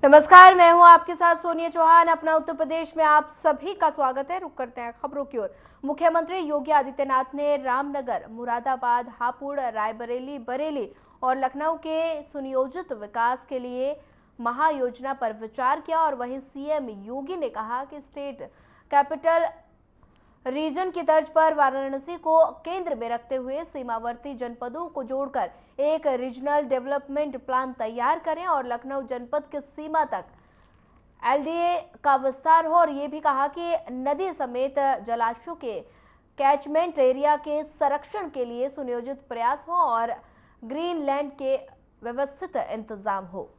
नमस्कार, मैं हूं आपके साथ सोनिया चौहान। अपना उत्तर प्रदेश में आप सभी का स्वागत है। रुक करते हैं खबरों की ओर। मुख्यमंत्री योगी आदित्यनाथ ने रामनगर, मुरादाबाद, हापुड़, रायबरेली, बरेली और लखनऊ के सुनियोजित विकास के लिए महायोजना पर विचार किया। और वहीं सीएम योगी ने कहा कि स्टेट कैपिटल रीजन की तर्ज पर वाराणसी को केंद्र में रखते हुए सीमावर्ती जनपदों को जोड़कर एक रीजनल डेवलपमेंट प्लान तैयार करें और लखनऊ जनपद की सीमा तक एलडीए का विस्तार हो। और ये भी कहा कि नदी समेत जलाशयों के कैचमेंट एरिया के संरक्षण के लिए सुनियोजित प्रयास हो और ग्रीन लैंड के व्यवस्थित इंतजाम हो।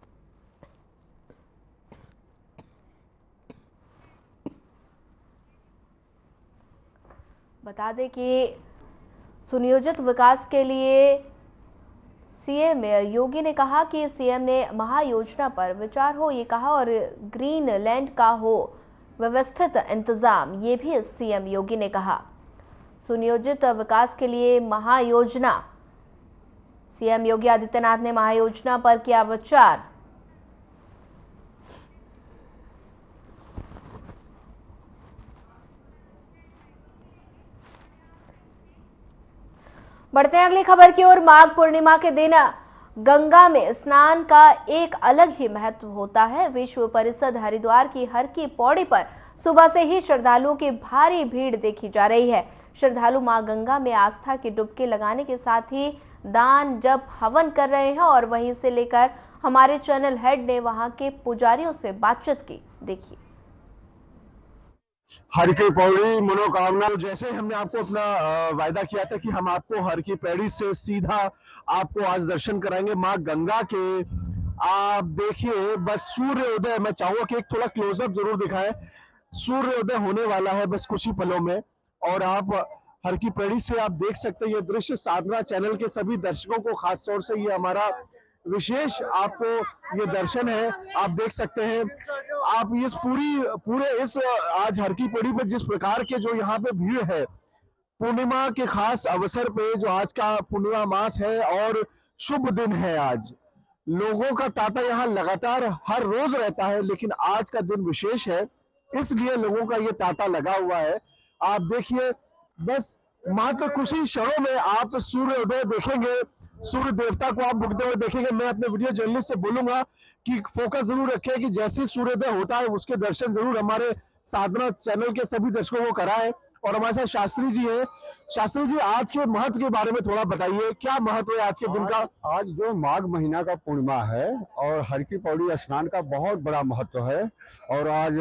बता दें कि सुनियोजित विकास के लिए सीएम योगी ने कहा कि सीएम ने महायोजना पर विचार हो, ये कहा, और ग्रीन लैंड का हो व्यवस्थित इंतजाम, ये भी सीएम योगी ने कहा। सुनियोजित विकास के लिए महायोजना, सीएम योगी आदित्यनाथ ने महायोजना पर किया विचार। बढ़ते हैं अगली खबर की ओर। माघ पूर्णिमा के दिन गंगा में स्नान का एक अलग ही महत्व होता है। विश्व परिषद हरिद्वार की हर की पौड़ी पर सुबह से ही श्रद्धालुओं की भारी भीड़ देखी जा रही है। श्रद्धालु मां गंगा में आस्था की डुबकी लगाने के साथ ही दान, जप, हवन कर रहे हैं। और वहीं से लेकर हमारे चैनल हेड ने वहां के पुजारियों से बातचीत की, देखिए। हर की पौड़ी मनोकामना, जैसे हमने आपको अपना वायदा किया था कि हम आपको हर की पौड़ी से सीधा आपको आज दर्शन कराएंगे माँ गंगा के। आप देखिए, बस सूर्योदय, मैं चाहूंगा कि एक थोड़ा क्लोजअप जरूर दिखाएं। सूर्योदय होने वाला है बस कुछ ही पलों में, और आप हर की पौड़ी से आप देख सकते हैं ये दृश्य। साधना चैनल के सभी दर्शकों को खास तौर से ये हमारा विशेष आपको ये दर्शन है, आप देख सकते हैं। आप इस पूरे इस आज हर की पौड़ी पे जिस प्रकार के जो यहाँ पे भीड़ है, पूर्णिमा के खास अवसर पे, जो आज का पूर्णिमा मास है और शुभ दिन है आज, लोगों का तांता यहाँ लगातार हर रोज रहता है, लेकिन आज का दिन विशेष है, इसलिए लोगों का ये तांता लगा हुआ है। आप देखिए, बस मात्र कुछ ही क्षणों में आप सूर्योदय देखेंगे, सूर्य देवता को आप उगते हुए देखेंगे। मैं अपने वीडियो जर्नलिस्ट से बोलूंगा कि फोकस जरूर रखें कि जैसे सूर्योदय होता है उसके दर्शन जरूर हमारे साधना चैनल के सभी दर्शकों को कराएं। और हमारे साथ शास्त्री जी हैं। शास्त्री जी, आज के महत्व के बारे में थोड़ा बताइए, क्या महत्व है आज के दिन का? आज जो माघ महीना का पूर्णिमा है और हर की पौड़ी स्नान का बहुत बड़ा महत्व है। और आज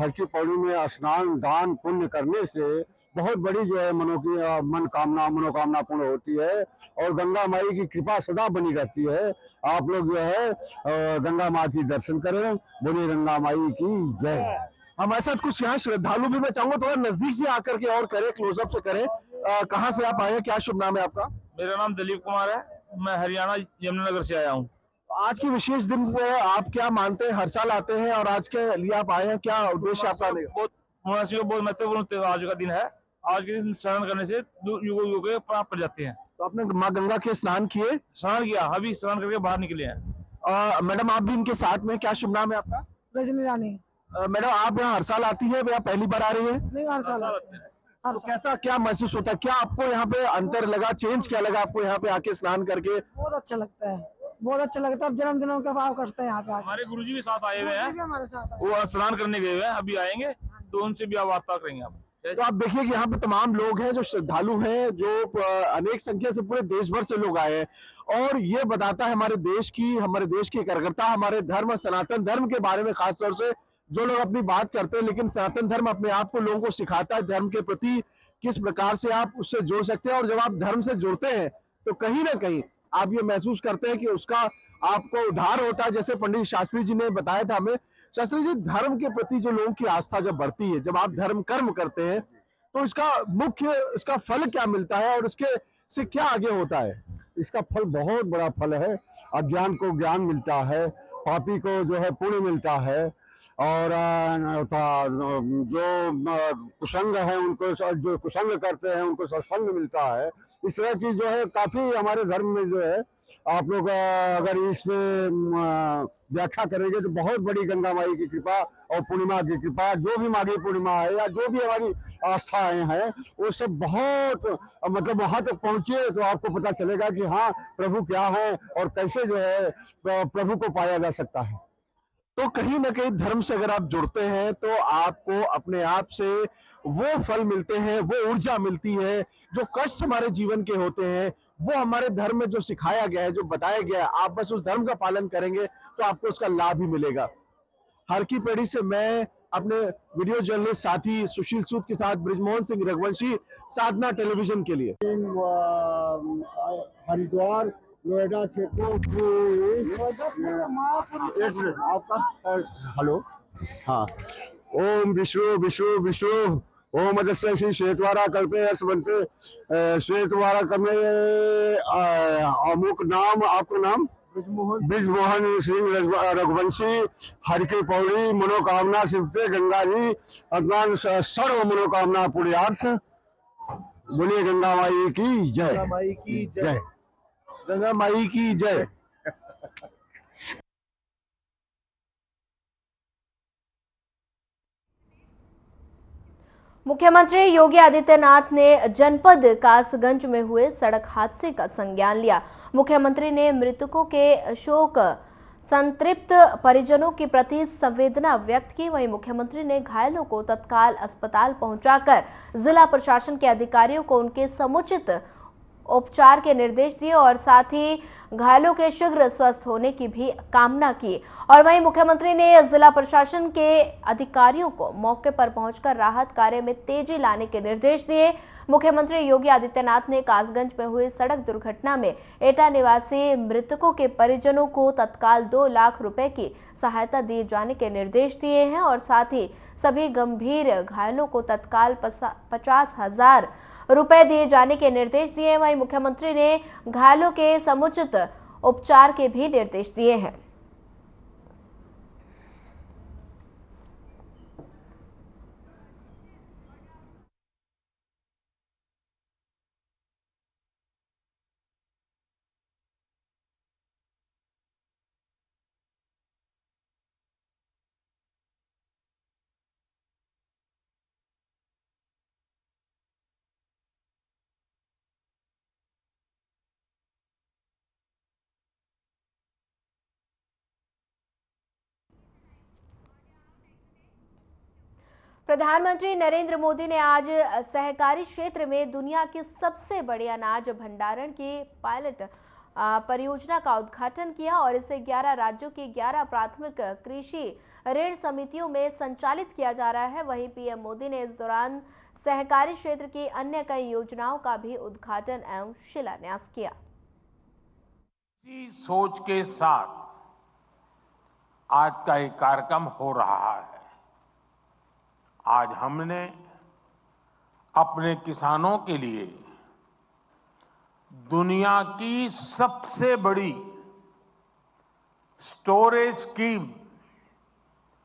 हर की पौड़ी में स्नान, दान, पुण्य करने से बहुत बड़ी जो है मनोकामना पूर्ण होती है और गंगा माई की कृपा सदा बनी रहती है। आप लोग जो है गंगा माँ की दर्शन करें। बोलिए गंगा माई की जय। हमारे साथ कुछ यहाँ श्रद्धालु भी, मैं चाहूंगा थोड़ा नजदीक से आकर के और करें, क्लोजअप से करें। कहाँ से आप आए हैं, क्या शुभ नाम है आपका? मेरा नाम दिलीप कुमार है, मैं हरियाणा यमुनानगर से आया हूँ। आज के विशेष दिन पे आप क्या मानते हैं? हर साल आते हैं और आज के लिए आप आए हैं, क्या उद्देश्य आपका? बहुत बहुत महत्वपूर्ण त्योहार आज का दिन है। आज के दिन स्नान करने से युगों के पाप पड़ जाते हैं। तो आपने माँ गंगा के स्नान किए? स्नान किया, अभी स्नान करके बाहर निकले हैं। मैडम, आप भी इनके साथ में, क्या शुभ नाम है आपका? रजनी रानी। मैडम, आप यहाँ हर साल आती है या पहली बार आ रही है? नहीं, हर साल तो कैसा, क्या महसूस होता है? क्या आपको यहाँ पे अंतर लगा, चेंज क्या लगा आपको यहाँ पे आके स्नान करके? बहुत अच्छा लगता है, बहुत अच्छा लगता है। जन्मदिनों का भाव करते हैं यहाँ पे। हमारे गुरुजी भी साथ आए हुए हैं, हमारे साथ वो स्नान करने गए हुए हैं, अभी आएंगे तो उनसे भी वार्ता करेंगे आप। तो आप देखिए कि यहाँ पे तमाम लोग हैं जो श्रद्धालु हैं, जो अनेक संख्या से पूरे देश भर से लोग आए हैं। और ये बताता है हमारे देश की कार्यकर्ता, हमारे धर्म, सनातन धर्म के बारे में खास तौर से जो लोग अपनी बात करते हैं, लेकिन सनातन धर्म अपने आप को लोगों को सिखाता है धर्म के प्रति किस प्रकार से आप उससे जुड़ सकते हैं। और जब आप धर्म से जुड़ते हैं तो कहीं ना कहीं आप ये महसूस करते हैं कि उसका आपको उद्धार होता है। जैसे पंडित शास्त्री जी ने बताया था हमें। शास्त्री जी, धर्म के प्रति जो लोगों की आस्था जब बढ़ती है, जब आप धर्म कर्म करते हैं, तो इसका फल क्या मिलता है और इसके से क्या आगे होता है? इसका फल बहुत बड़ा फल है। अज्ञान को ज्ञान मिलता है, पापी को जो है पुण्य मिलता है, और जो कुसंग है उनको, जो कुसंग करते हैं उनको सत्संग मिलता है। इस तरह की जो है काफी हमारे धर्म में जो है आप लोग अगर इसमें व्याख्या करेंगे तो बहुत बड़ी गंगा माई की कृपा और पूर्णिमा की कृपा, जो भी माघी पूर्णिमा है या जो भी हमारी आस्थाएं हैं वो सब बहुत मतलब वहां तक पहुंचे तो आपको पता चलेगा कि हाँ प्रभु क्या है और कैसे जो है प्रभु को पाया जा सकता है। तो कहीं ना कहीं धर्म से अगर आप जुड़ते हैं तो आपको अपने आप से वो फल मिलते हैं, वो ऊर्जा मिलती है। जो कष्ट हमारे जीवन के होते हैं वो हमारे धर्म में जो सिखाया गया है, जो बताया गया है, आप बस उस धर्म का पालन करेंगे तो आपको उसका लाभ ही मिलेगा। हर की पेढ़ी से मैं अपने वीडियो जर्नलिस्ट साथी सुशील सूद के साथ ब्रिजमोहन सिंह रघुवंशी, साधना टेलीविजन के लिए। हरिद्वार नोएडा क्षेत्रों की एक मिनट आपका हेलो हाँ ओम विष्णु विष्णु विष्णु ओम अदस्य श्री श्वेतवारा कल्पे बनते श्वेतवारा करने अमुक नाम आपका नाम ब्रिजमोहन सिंह रघुवंशी हर की पौड़ी मनोकामना सिद्धते गंगा जी अज्ञान सर्व मनोकामना पुण्यार्थ। बोलिए गंगा माई की जय। गंगा माई की जय। गंगा माई की जय। मुख्यमंत्री योगी आदित्यनाथ ने जनपद कासगंज में हुए सड़क हादसे का संज्ञान लिया। मुख्यमंत्री ने मृतकों के शोक संतृप्त परिजनों के प्रति संवेदना व्यक्त की। वहीं मुख्यमंत्री ने घायलों को तत्काल अस्पताल पहुंचाकर जिला प्रशासन के अधिकारियों को उनके समुचित उपचार के निर्देश दिए और साथ ही घायलों के शीघ्र स्वस्थ होने की भी कामना की। और वहीं मुख्यमंत्री ने जिला प्रशासन के अधिकारियों को मौके पर पहुंचकर राहत कार्य में तेजी लाने के निर्देश दिए। मुख्यमंत्री योगी आदित्यनाथ ने कासगंज में हुई सड़क दुर्घटना में एटा निवासी मृतकों के परिजनों को तत्काल 2 लाख रुपए की सहायता दिए जाने के निर्देश दिए हैं और साथ ही सभी गंभीर घायलों को तत्काल 50,000 रुपए दिए जाने के निर्देश दिए। वहीं मुख्यमंत्री ने घायलों के समुचित उपचार के भी निर्देश दिए हैं। प्रधानमंत्री नरेंद्र मोदी ने आज सहकारी क्षेत्र में दुनिया की सबसे बड़ी अनाज भंडारण की पायलट परियोजना का उद्घाटन किया और इसे 11 राज्यों की 11 प्राथमिक कृषि ऋण समितियों में संचालित किया जा रहा है। वहीं पीएम मोदी ने इस दौरान सहकारी क्षेत्र की अन्य कई योजनाओं का भी उद्घाटन एवं शिलान्यास किया। इसी सोच के साथ आज का ये कार्यक्रम हो रहा है। आज हमने अपने किसानों के लिए दुनिया की सबसे बड़ी स्टोरेज स्कीम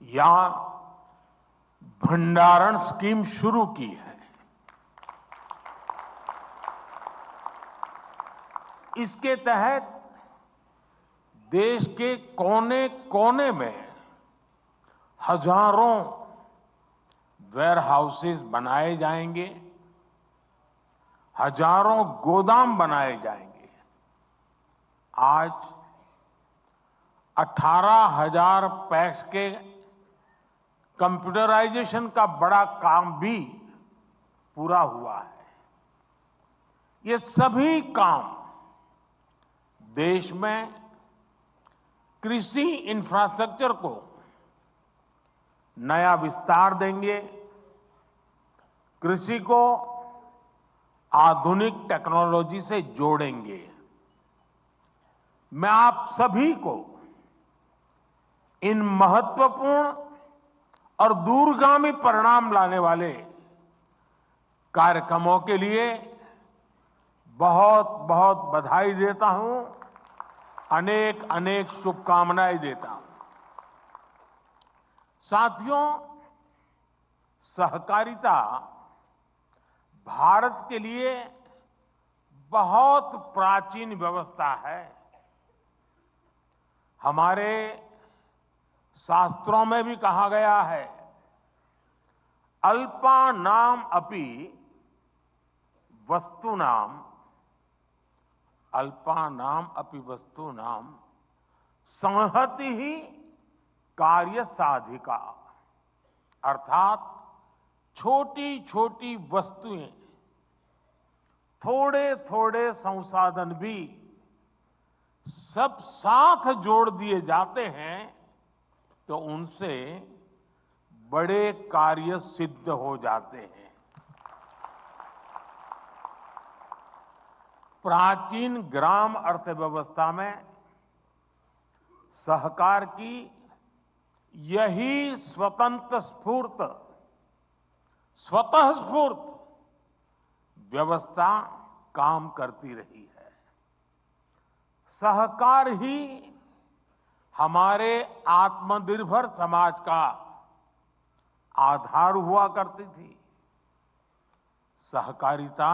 या भंडारण स्कीम शुरू की है। इसके तहत देश के कोने कोने में हजारों वेयर हाउसेस बनाए जाएंगे, हजारों गोदाम बनाए जाएंगे। आज 18,000 पैक्स के कंप्यूटराइजेशन का बड़ा काम भी पूरा हुआ है। ये सभी काम देश में कृषि इंफ्रास्ट्रक्चर को नया विस्तार देंगे, कृषि को आधुनिक टेक्नोलॉजी से जोड़ेंगे। मैं आप सभी को इन महत्वपूर्ण और दूरगामी परिणाम लाने वाले कार्यक्रमों के लिए बहुत बहुत बधाई देता हूं, अनेक अनेक शुभकामनाएं देता हूं। साथियों, सहकारिता भारत के लिए बहुत प्राचीन व्यवस्था है। हमारे शास्त्रों में भी कहा गया है, अल्पानाम अपि वस्तूनाम, अल्पानाम अपि वस्तूनाम संहति ही कार्य साधिका। अर्थात छोटी छोटी वस्तुएं, थोड़े थोड़े संसाधन भी सब साथ जोड़ दिए जाते हैं तो उनसे बड़े कार्य सिद्ध हो जाते हैं। प्राचीन ग्राम अर्थव्यवस्था में सहकार की यही स्वतः स्फूर्त व्यवस्था काम करती रही है। सहकार ही हमारे आत्मनिर्भर समाज का आधार हुआ करती थी। सहकारिता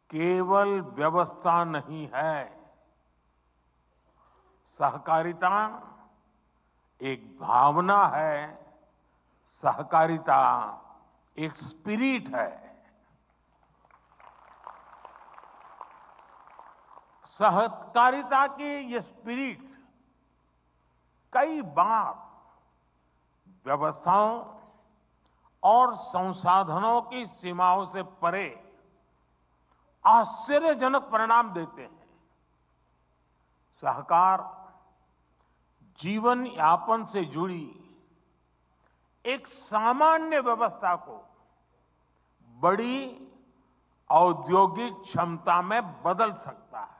केवल व्यवस्था नहीं है, सहकारिता एक भावना है, सहकारिता एक स्पिरिट है। सहकारिता की ये स्पिरिट कई बार व्यवस्थाओं और संसाधनों की सीमाओं से परे आश्चर्यजनक परिणाम देते हैं। सहकार जीवन यापन से जुड़ी एक सामान्य व्यवस्था को बड़ी औद्योगिक क्षमता में बदल सकता है।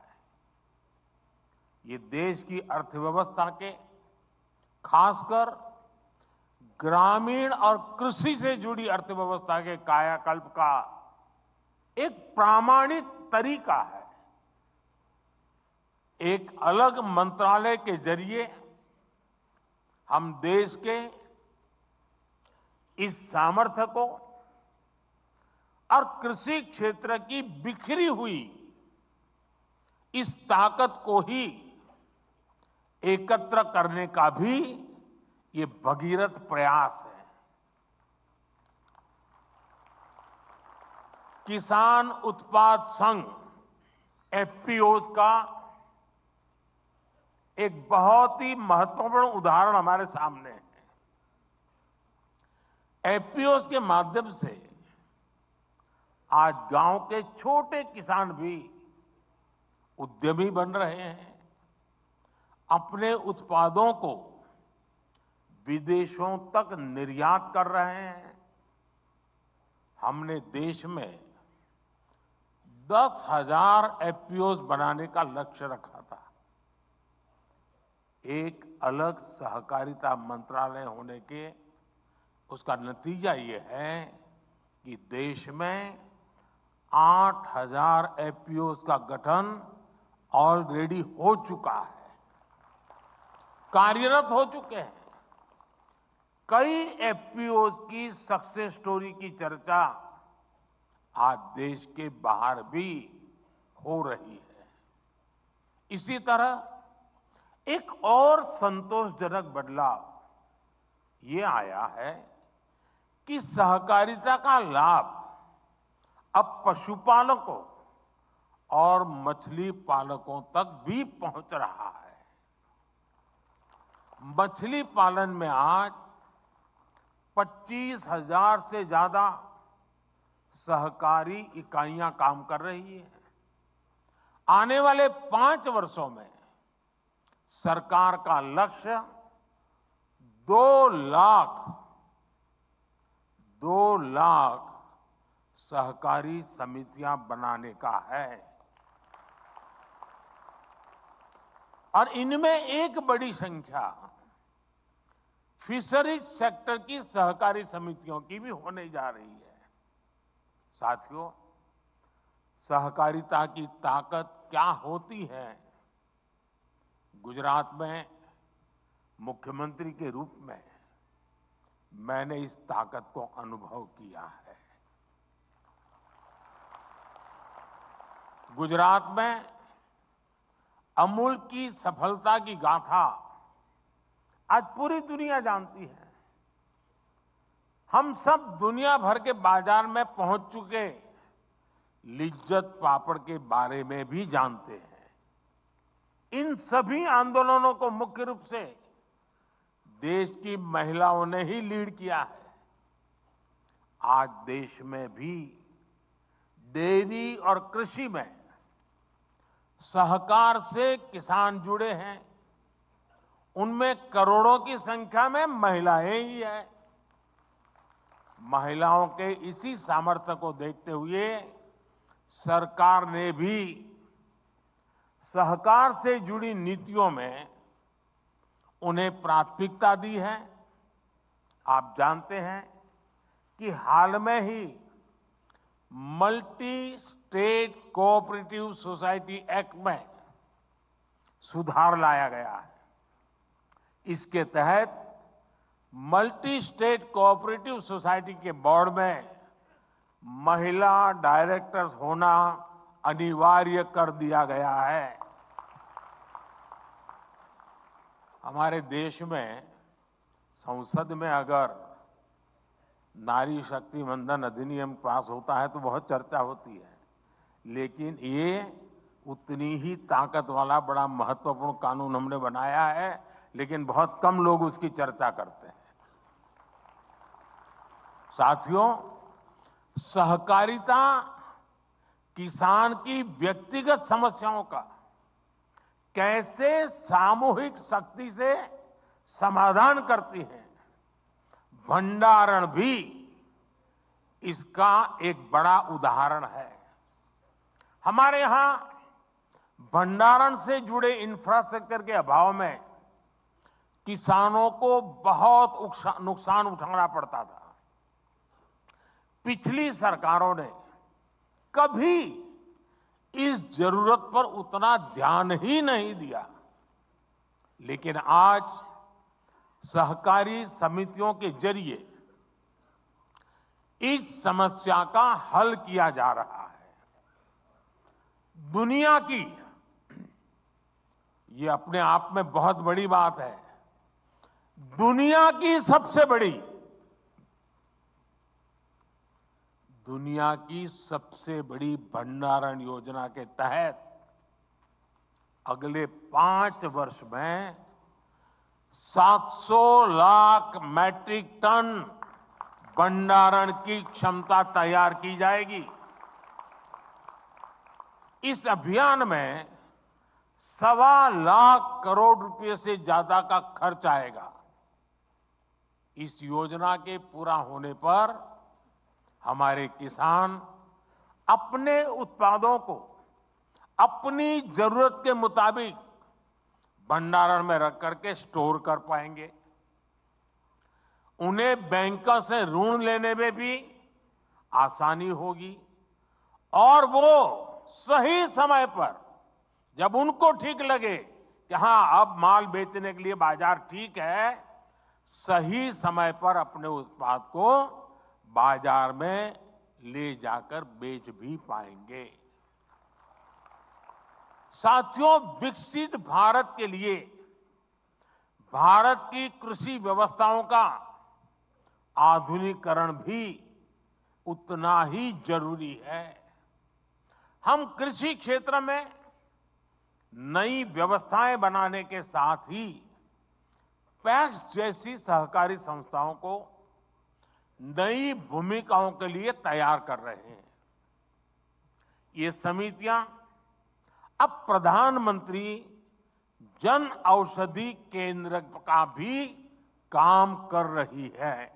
ये देश की अर्थव्यवस्था के, खासकर ग्रामीण और कृषि से जुड़ी अर्थव्यवस्था के कायाकल्प का एक प्रामाणिक तरीका है। एक अलग मंत्रालय के जरिए हम देश के इस सामर्थ्य को और कृषि क्षेत्र की बिखरी हुई इस ताकत को ही एकत्र करने का भी ये भगीरथ प्रयास है। किसान उत्पाद संघ एफपीओ का एक बहुत ही महत्वपूर्ण उदाहरण हमारे सामने है। एफपीओ के माध्यम से आज गांव के छोटे किसान भी उद्यमी बन रहे हैं, अपने उत्पादों को विदेशों तक निर्यात कर रहे हैं। हमने देश में 10,000 एफपीओ बनाने का लक्ष्य रखा था। एक अलग सहकारिता मंत्रालय होने के उसका नतीजा ये है कि देश में 8,000 एफपीओ का गठन ऑलरेडी हो चुका है, कार्यरत हो चुके हैं। कई एफपीओ की सक्सेस स्टोरी की चर्चा आज देश के बाहर भी हो रही है। इसी तरह एक और संतोषजनक बदलाव ये आया है कि सहकारिता का लाभ अब पशुपालकों और मछली पालकों तक भी पहुंच रहा है। मछली पालन में आज 25,000 से ज्यादा सहकारी इकाइयां काम कर रही हैं। आने वाले 5 वर्षों में सरकार का लक्ष्य 2 लाख सहकारी समितियां बनाने का है और इनमें एक बड़ी संख्या फिशरीज सेक्टर की सहकारी समितियों की भी होने जा रही है। साथियों, सहकारिता की ताकत क्या होती है? गुजरात में मुख्यमंत्री के रूप में मैंने इस ताकत को अनुभव किया है। गुजरात में अमूल की सफलता की गाथा आज पूरी दुनिया जानती है। हम सब दुनिया भर के बाजार में पहुंच चुके लिज्जत पापड़ के बारे में भी जानते हैं। इन सभी आंदोलनों को मुख्य रूप से देश की महिलाओं ने ही लीड किया है। आज देश में भी डेयरी और कृषि में सहकार से किसान जुड़े हैं। उनमें करोड़ों की संख्या में महिलाएं ही हैं। महिलाओं के इसी सामर्थ्य को देखते हुए सरकार ने भी सहकार से जुड़ी नीतियों में उन्हें प्राथमिकता दी है। आप जानते हैं कि हाल में ही multi state cooperative society act में सुधार लाया गया है। इसके तहत मल्टी स्टेट कोऑपरेटिव सोसाइटी के बोर्ड में महिला डायरेक्टर्स होना अनिवार्य कर दिया गया है। हमारे देश में संसद में अगर नारी शक्ति वंदन अधिनियम पास होता है तो बहुत चर्चा होती है, लेकिन ये उतनी ही ताकत वाला बड़ा महत्वपूर्ण कानून हमने बनाया है, लेकिन बहुत कम लोग उसकी चर्चा करते हैं। साथियों, सहकारिता किसान की व्यक्तिगत समस्याओं का कैसे सामूहिक शक्ति से समाधान करती है, भंडारण भी इसका एक बड़ा उदाहरण है। हमारे यहां भंडारण से जुड़े इंफ्रास्ट्रक्चर के अभाव में किसानों को बहुत नुकसान उठाना पड़ता था। पिछली सरकारों ने कभी इस जरूरत पर उतना ध्यान ही नहीं दिया, लेकिन आज सहकारी समितियों के जरिए इस समस्या का हल किया जा रहा है। दुनिया की, ये अपने आप में बहुत बड़ी बात है, दुनिया की सबसे बड़ी भंडारण योजना के तहत अगले 5 वर्ष में 700 लाख मैट्रिक टन भंडारण की क्षमता तैयार की जाएगी। इस अभियान में 1.25 लाख करोड़ रुपए से ज्यादा का खर्च आएगा। इस योजना के पूरा होने पर हमारे किसान अपने उत्पादों को अपनी जरूरत के मुताबिक भंडारण में रख करके स्टोर कर पाएंगे। उन्हें बैंकों से ऋण लेने में भी आसानी होगी और वो सही समय पर, जब उनको ठीक लगे कि हां अब माल बेचने के लिए बाजार ठीक है, सही समय पर अपने उत्पाद को बाजार में ले जाकर बेच भी पाएंगे। साथियों, विकसित भारत के लिए भारत की कृषि व्यवस्थाओं का आधुनिकीकरण भी उतना ही जरूरी है। हम कृषि क्षेत्र में नई व्यवस्थाएं बनाने के साथ ही पैक्स जैसी सहकारी संस्थाओं को नई भूमिकाओं के लिए तैयार कर रहे हैं। ये समितियां अब प्रधानमंत्री जन औषधि केंद्र का भी काम कर रही है।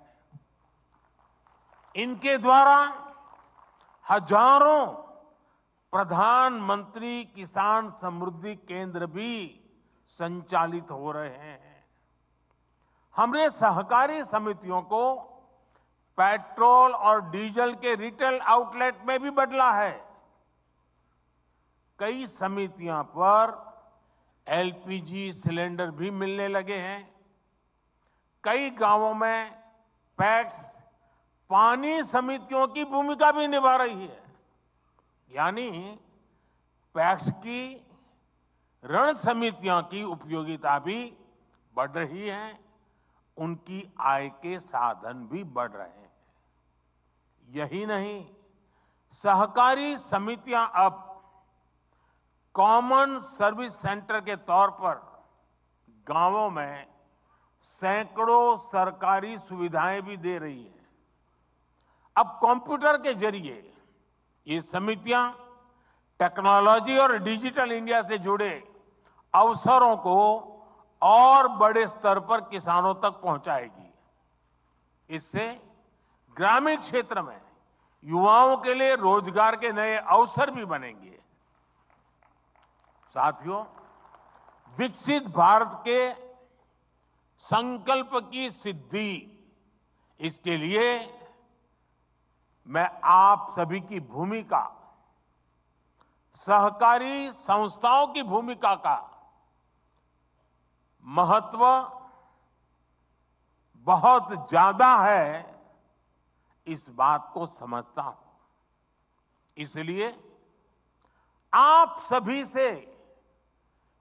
इनके द्वारा हजारों प्रधानमंत्री किसान समृद्धि केंद्र भी संचालित हो रहे हैं। हमने सहकारी समितियों को पेट्रोल और डीजल के रिटेल आउटलेट में भी बदला है। कई समितियां पर एलपीजी सिलेंडर भी मिलने लगे हैं। कई गांवों में पैक्स पानी समितियों की भूमिका भी निभा रही है। यानी पैक्स की ऋण समितियों की उपयोगिता भी बढ़ रही है, उनकी आय के साधन भी बढ़ रहे हैं। यही नहीं, सहकारी समितियां अब कॉमन सर्विस सेंटर के तौर पर गांवों में सैकड़ों सरकारी सुविधाएं भी दे रही है। अब कंप्यूटर के जरिए ये समितियां टेक्नोलॉजी और डिजिटल इंडिया से जुड़े अवसरों को और बड़े स्तर पर किसानों तक पहुंचाएगी। इससे ग्रामीण क्षेत्र में युवाओं के लिए रोजगार के नए अवसर भी बनेंगे। साथियों, विकसित भारत के संकल्प की सिद्धि, इसके लिए मैं आप सभी की भूमिका, सहकारी संस्थाओं की भूमिका का महत्व बहुत ज्यादा है, इस बात को समझता हूं। इसलिए आप सभी से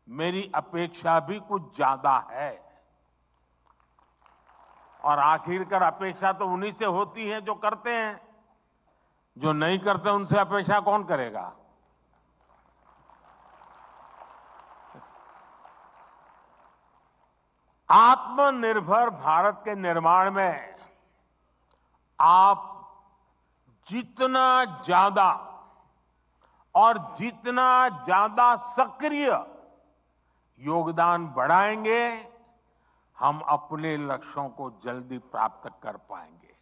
मेरी अपेक्षा भी कुछ ज्यादा है। और आखिरकार अपेक्षा तो उन्हीं से होती है जो करते हैं। जो नहीं करते उनसे अपेक्षा कौन करेगा? आत्मनिर्भर भारत के निर्माण में आप जितना ज्यादा और जितना ज्यादा सक्रिय योगदान बढ़ाएंगे, हम अपने लक्ष्यों को जल्दी प्राप्त कर पाएंगे।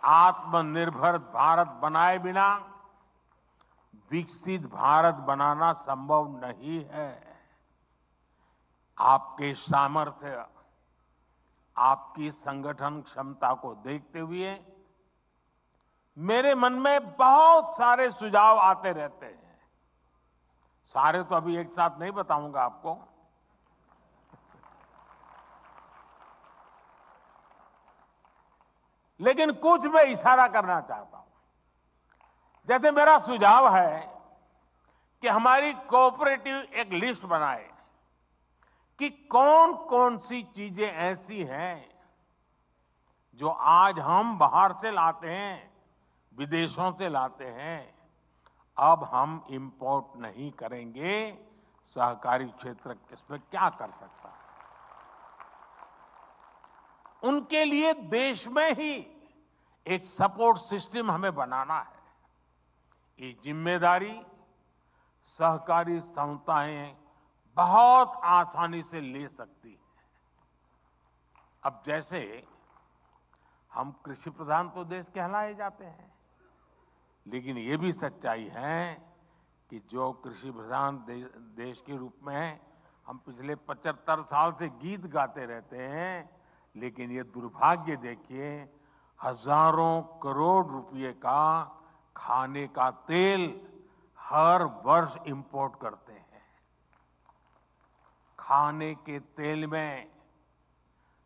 आत्मनिर्भर भारत बनाए बिना विकसित भारत बनाना संभव नहीं है। आपके सामर्थ्य, आपकी संगठन क्षमता को देखते हुए मेरे मन में बहुत सारे सुझाव आते रहते हैं। सारे तो अभी एक साथ नहीं बताऊंगा आपको। लेकिन कुछ मैं इशारा करना चाहता हूं। जैसे मेरा सुझाव है कि हमारी कोऑपरेटिव एक लिस्ट बनाए कि कौन कौन सी चीजें ऐसी हैं जो आज हम बाहर से लाते हैं, विदेशों से लाते हैं, अब हम इंपोर्ट नहीं करेंगे। सहकारी क्षेत्र इसमें क्या कर सकता है? उनके लिए देश में ही एक सपोर्ट सिस्टम हमें बनाना है। ये जिम्मेदारी सहकारी संस्थाएं बहुत आसानी से ले सकती है। अब जैसे हम कृषि प्रधान तो देश कहलाए जाते हैं, लेकिन ये भी सच्चाई है कि जो कृषि प्रधान देश के रूप में हम पिछले 75 साल से गीत गाते रहते हैं, लेकिन ये दुर्भाग्य देखिए, हजारों करोड़ रुपए का खाने का तेल हर वर्ष इंपोर्ट करते हैं। खाने के तेल में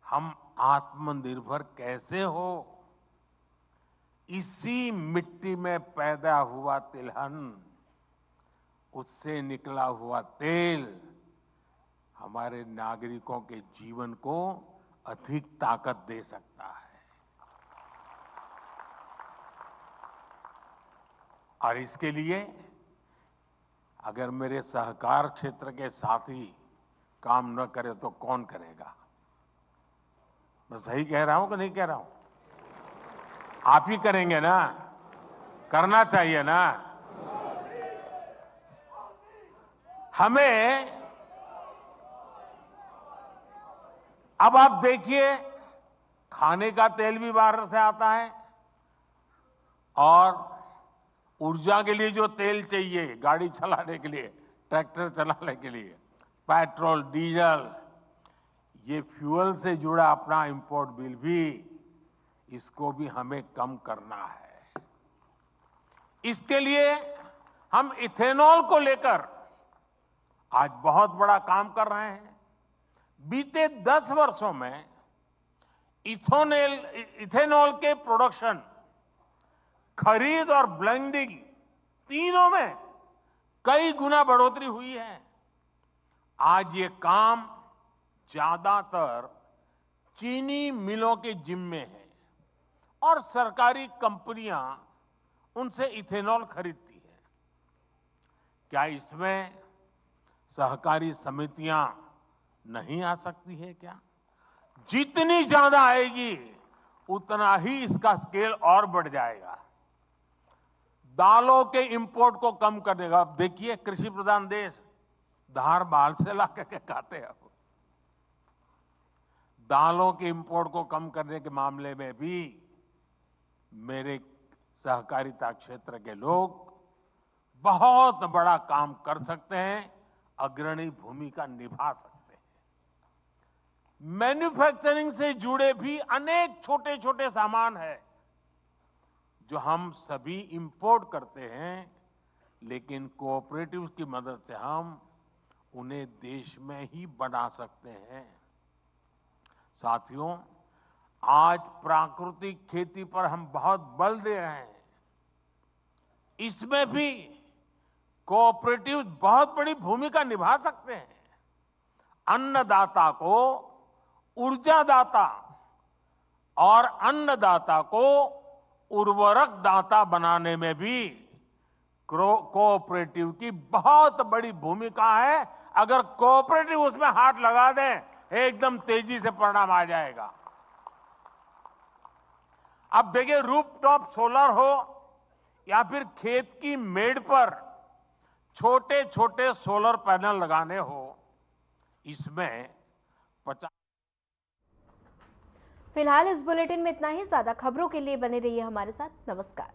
हम आत्मनिर्भर कैसे हो? इसी मिट्टी में पैदा हुआ तिलहन, उससे निकला हुआ तेल हमारे नागरिकों के जीवन को अधिक ताकत दे सकता है। और इसके लिए अगर मेरे सहकार क्षेत्र के साथी काम न करे तो कौन करेगा? मैं सही कह रहा हूं कि नहीं कह रहा हूं? आप ही करेंगे ना? करना चाहिए ना? हमें अब आप देखिए, खाने का तेल भी बाहर से आता है, और ऊर्जा के लिए जो तेल चाहिए गाड़ी चलाने के लिए, ट्रैक्टर चलाने के लिए, पेट्रोल, डीजल, ये फ्यूल से जुड़ा अपना इंपोर्ट बिल भी, इसको भी हमें कम करना है। इसके लिए हम इथेनॉल को लेकर आज बहुत बड़ा काम कर रहे हैं। बीते 10 वर्षों में इथेनॉल के प्रोडक्शन, खरीद और ब्लेंडिंग तीनों में कई गुना बढ़ोतरी हुई है। आज ये काम ज्यादातर चीनी मिलों के जिम्मे है और सरकारी कंपनियां उनसे इथेनॉल खरीदती है। क्या इसमें सहकारी समितियां नहीं आ सकती है क्या? जितनी ज्यादा आएगी उतना ही इसका स्केल और बढ़ जाएगा। दालों के इंपोर्ट को कम करने का, अब देखिए कृषि प्रधान देश धार बाल से ला करके खाते हैं। दालों के इंपोर्ट को कम करने के मामले में भी मेरे सहकारिता क्षेत्र के लोग बहुत बड़ा काम कर सकते हैं, अग्रणी भूमिका निभा सकते हैं। मैन्युफैक्चरिंग से जुड़े भी अनेक छोटे छोटे सामान हैं जो हम सभी इंपोर्ट करते हैं, लेकिन कोऑपरेटिव्स की मदद से हम उन्हें देश में ही बना सकते हैं। साथियों, आज प्राकृतिक खेती पर हम बहुत बल दे रहे हैं। इसमें भी कोऑपरेटिव्स बहुत बड़ी भूमिका निभा सकते हैं। अन्नदाता को ऊर्जादाता और अन्नदाता को उर्वरक दाता बनाने में भी कोऑपरेटिव की बहुत बड़ी भूमिका है। अगर कोऑपरेटिव उसमें हाथ लगा दें, एकदम तेजी से परिणाम आ जाएगा। अब देखिए, रूफटॉप सोलर हो या फिर खेत की मेड़ पर छोटे छोटे सोलर पैनल लगाने हो, इसमें 50। फिलहाल इस बुलेटिन में इतना ही। ज्यादा खबरों के लिए बने रहिए हमारे साथ। नमस्कार।